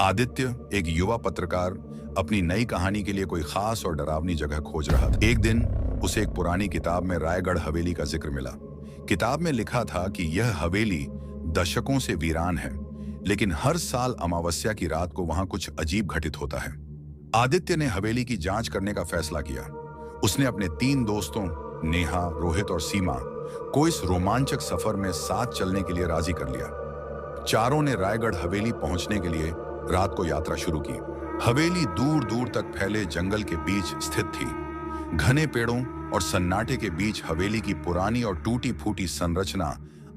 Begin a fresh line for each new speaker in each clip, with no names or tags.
आदित्य, एक युवा पत्रकार, अपनी नई कहानी के लिए कोई खास और डरावनी जगह खोज रहा था। एक दिन उसे एक पुरानी किताब में रायगढ़ हवेली का जिक्र मिला। किताब में लिखा था कि यह हवेली दशकों से वीरान है, लेकिन हर साल अमावस्या की रात को वहां कुछ अजीब घटित होता है। आदित्य ने हवेली की जांच करने का फैसला किया। उसने अपने 3 दोस्तों नेहा, रोहित और सीमा को इस रोमांचक सफर में साथ चलने के लिए राजी कर लिया। चारों ने रायगढ़ हवेली पहुंचने के लिए रात को यात्रा शुरू की। हवेली दूर दूर तक फैले जंगल के बीच स्थित थी। घने पेड़ों और सन्नाटे के बीच हवेली की पुरानी और टूटी फूटी संरचना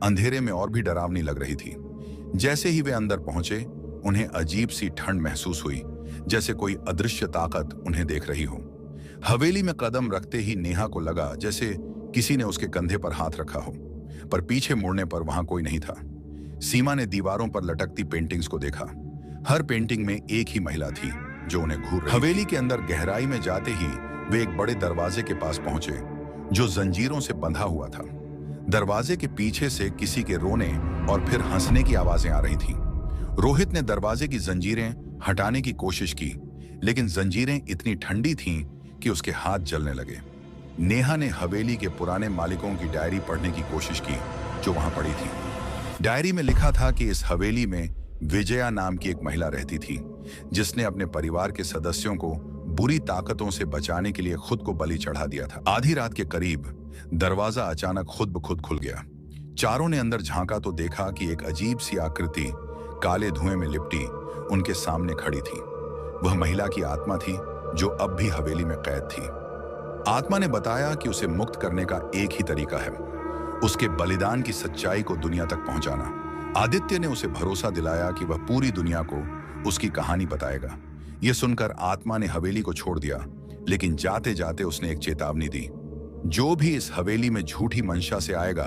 अंधेरे में और भी डरावनी लग रही थी। जैसे ही वे अंदर पहुंचे, उन्हें अजीब सी ठंड महसूस हुई, जैसे कोई अदृश्य ताकत उन्हें देख रही हो। हवेली में कदम रखते ही नेहा को लगा जैसे किसी ने उसके कंधे पर हाथ रखा हो, पर पीछे मुड़ने पर वहां कोई नहीं था। सीमा ने दीवारों पर लटकती पेंटिंग्स को देखा। हर पेंटिंग में एक ही महिला थी जो उन्हें घूर रही थी। हवेली के अंदर गहराई में जाते ही वे एक बड़े दरवाजे के पास पहुंचे, जो जंजीरों से बंधा हुआ था। दरवाजे के पीछे से किसी के रोने और फिर हंसने की आवाजें आ रही थीं। रोहित ने दरवाजे की जंजीरें हटाने की कोशिश की, लेकिन जंजीरें इतनी ठंडी थीं कि उसके हाथ जलने लगे। नेहा ने हवेली के पुराने मालिकों की डायरी पढ़ने की कोशिश की, जो वहां पड़ी थी। डायरी में लिखा था कि इस हवेली में विजया नाम की एक महिला रहती थी, जिसने अपने परिवार के सदस्यों को बुरी ताकतों से बचाने के लिए खुद को बलि चढ़ा दिया था। आधी रात के करीब दरवाजा अचानक खुद ब खुद खुल गया। चारों ने अंदर झांका तो देखा कि एक अजीब सी आकृति काले धुएं में लिपटी उनके सामने खड़ी थी। वह महिला की आत्मा थी, जो अब भी हवेली में कैद थी। आत्मा ने बताया कि उसे मुक्त करने का एक ही तरीका है, उसके बलिदान की सच्चाई को दुनिया तक पहुंचाना। आदित्य ने उसे भरोसा दिलाया कि वह पूरी दुनिया को उसकी कहानी बताएगा। यह सुनकर आत्मा ने हवेली को छोड़ दिया, लेकिन जाते जाते उसने एक चेतावनी दी। जो भी इस हवेली में झूठी मंशा से आएगा,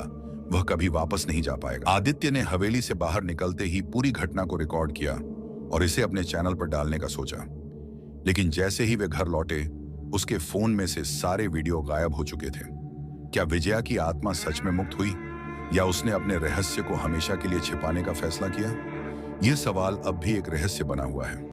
वह कभी वापस नहीं जा पाएगा। आदित्य ने हवेली से बाहर निकलते ही पूरी घटना को रिकॉर्ड किया और इसे अपने चैनल पर डालने का सोचा, लेकिन जैसे ही वे घर लौटे, उसके फोन में से सारे वीडियो गायब हो चुके थे। क्या विजया की आत्मा सच में मुक्त हुई, या उसने अपने रहस्य को हमेशा के लिए छिपाने का फैसला किया? यह सवाल अब भी एक रहस्य बना हुआ है।